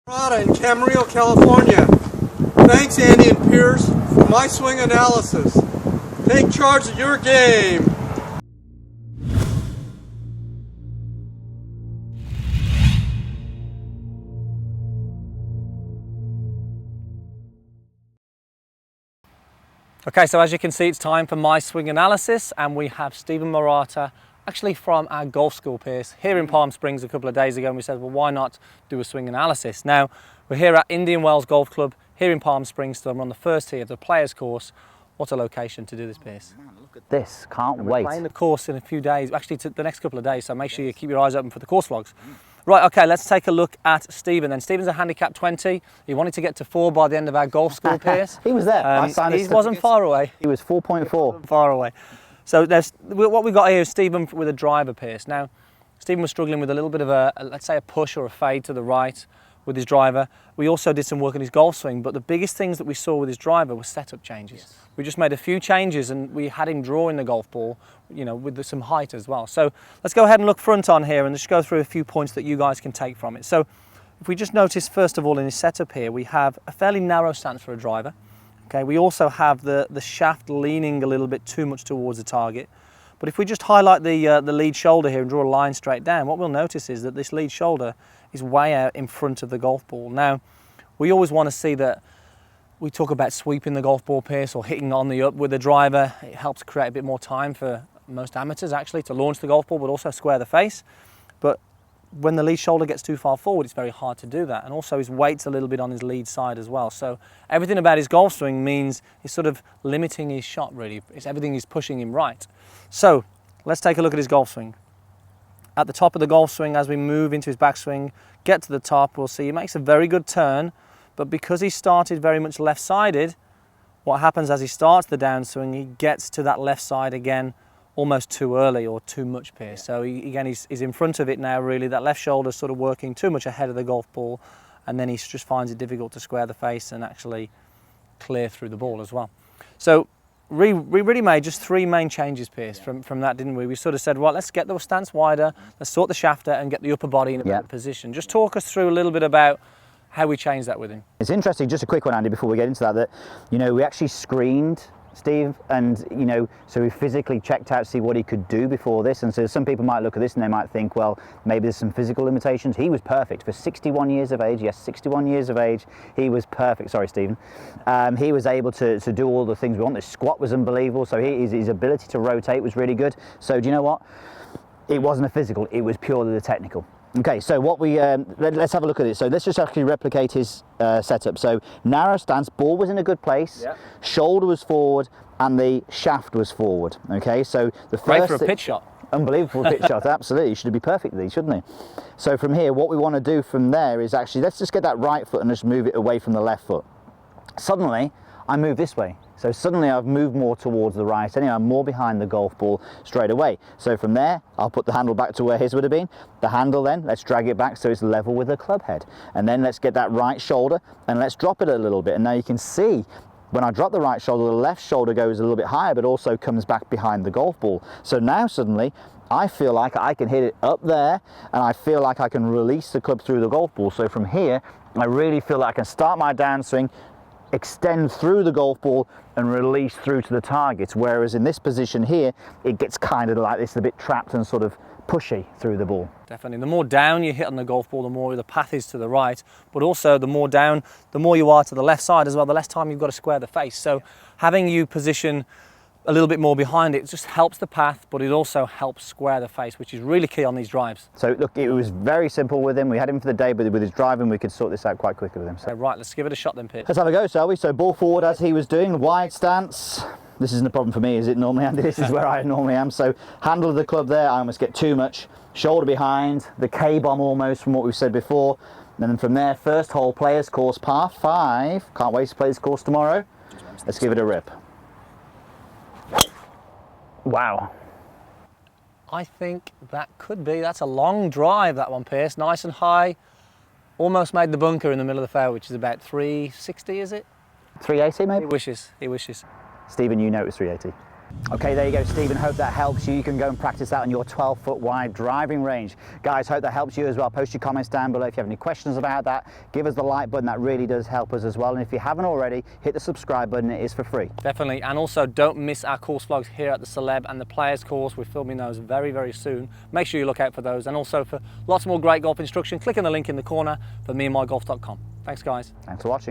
In Camarillo, California. Thanks, Andy and Pierce, for my swing analysis. Take charge of your game. Okay, so as you can see, it's time for my swing analysis, and we have Stephen Morata, actually from our golf school, Pierce, here in Palm Springs a couple of days ago, and we said, well, why not do a swing analysis? Now, we're here at Indian Wells Golf Club, here in Palm Springs, so we're on the first tee of the Players Course. What a location to do this, Pierce. Man, look at this, can't wait. We're playing the course in a few days, actually to the next couple of days, so make sure you keep your eyes open for the course vlogs. Right, okay, let's take a look at Stephen then. Stephen's a handicap 20. He wanted to get to 4 by the end of our golf school, Pierce. He was there. He wasn't far away. He was 4.4. Far away. So what we've got here is Stephen with a driver, Pierce. Now, Stephen was struggling with a little bit of let's say a push or a fade to the right with his driver. We also did some work on his golf swing, but the biggest things that we saw with his driver were setup changes. Yes. We just made a few changes and we had him drawing the golf ball, you know, with some height as well. So let's go ahead and look front on here and just go through a few points that you guys can take from it. So if we just notice, first of all, in his setup here, we have a fairly narrow stance for a driver. Okay, we also have the shaft leaning a little bit too much towards the target. But if we just highlight the lead shoulder here and draw a line straight down, what we'll notice is that this lead shoulder is way out in front of the golf ball. Now, we always want to see that we talk about sweeping the golf ball, Pierce, or hitting on the up with the driver. It helps create a bit more time for most amateurs actually to launch the golf ball, but also square the face. But when the lead shoulder gets too far forward, it's very hard to do that. And also his weight's a little bit on his lead side as well. So everything about his golf swing means he's sort of limiting his shot really. It's everything is pushing him right. So let's take a look at his golf swing. At the top of the golf swing, as we move into his backswing, get to the top, we'll see he makes a very good turn, but because he started very much left-sided, what happens as he starts the downswing, he gets to that left side again almost too early or too much, Pierce. So again, he's in front of it now really. That left shoulder's sort of working too much ahead of the golf ball, and then he just finds it difficult to square the face and actually clear through the ball as well. So we really made just 3 main changes, Pierce, from that, didn't we? We sort of said, well, let's get the stance wider, let's sort the shaft out and get the upper body in a better position. Just talk us through a little bit about how we changed that with him. It's interesting, just a quick one, Andy, before we get into that, you know, we actually screened Steve, and you know, so we physically checked out to see what he could do before this. And so some people might look at this and they might think, well, maybe there's some physical limitations. He was perfect for 61 years of age. Yes, 61 years of age. He was perfect. Sorry, Stephen. He was able to do all the things we want. The squat was unbelievable. So his ability to rotate was really good. So do you know what? It wasn't a physical. It was purely the technical. Okay, so what we let's have a look at it. So let's just actually replicate his setup. So narrow stance, ball was in a good place, shoulder was forward, and the shaft was forward. Okay, so the first great for a pitch shot. Unbelievable pitch shot, absolutely. He should be perfect with these, shouldn't he? So from here, what we want to do from there is actually, let's just get that right foot and just move it away from the left foot. Suddenly, I move this way. So suddenly I've moved more towards the right. Anyway, I'm more behind the golf ball straight away. So from there, I'll put the handle back to where his would have been. The handle then, let's drag it back so it's level with the club head. And then let's get that right shoulder and let's drop it a little bit. And now you can see when I drop the right shoulder, the left shoulder goes a little bit higher, but also comes back behind the golf ball. So now suddenly, I feel like I can hit it up there, and I feel like I can release the club through the golf ball. So from here, I really feel like I can start my downswing, extend through the golf ball and release through to the target, whereas in this position here it gets kind of like this, a bit trapped and sort of pushy through the ball. Definitely, the more down you hit on the golf ball, the more the path is to the right, but also the more down, the more you are to the left side as well, the less time you've got to square the face. So having you position a little bit more behind it just helps the path, but it also helps square the face, which is really key on these drives. So look, it was very simple with him. We had him for the day, but with his driving we could sort this out quite quickly with him. So. Right, let's give it a shot then, Pierce. Let's have a go, shall we? So ball forward as he was doing, wide stance. This isn't a problem for me, is it normally, Andy? This is where I normally am. So handle of the club there, I almost get too much. Shoulder behind, the K-bomb almost from what we've said before. And then from there, first hole, Players Course, par 5. Can't wait to play this course tomorrow. Let's give it a rip. Wow. I think that could be, that's a long drive, that one, Pierce. Nice and high. Almost made the bunker in the middle of the fairway, which is about 360, is it? 380 maybe? He wishes. Stephen, you know it was 380. Okay, there you go, Stephen. Hope that helps you. You can go and practice that on your 12-foot wide driving range. Guys, hope that helps you as well. Post your comments down below if you have any questions about that. Give us the like button. That really does help us as well. And if you haven't already, hit the subscribe button. It is for free. Definitely. And also don't miss our course vlogs here at the Celeb and the Players course. We're filming those very, very soon. Make sure you look out for those. And also for lots more great golf instruction, click on the link in the corner for meandmygolf.com. Thanks, guys. Thanks for watching.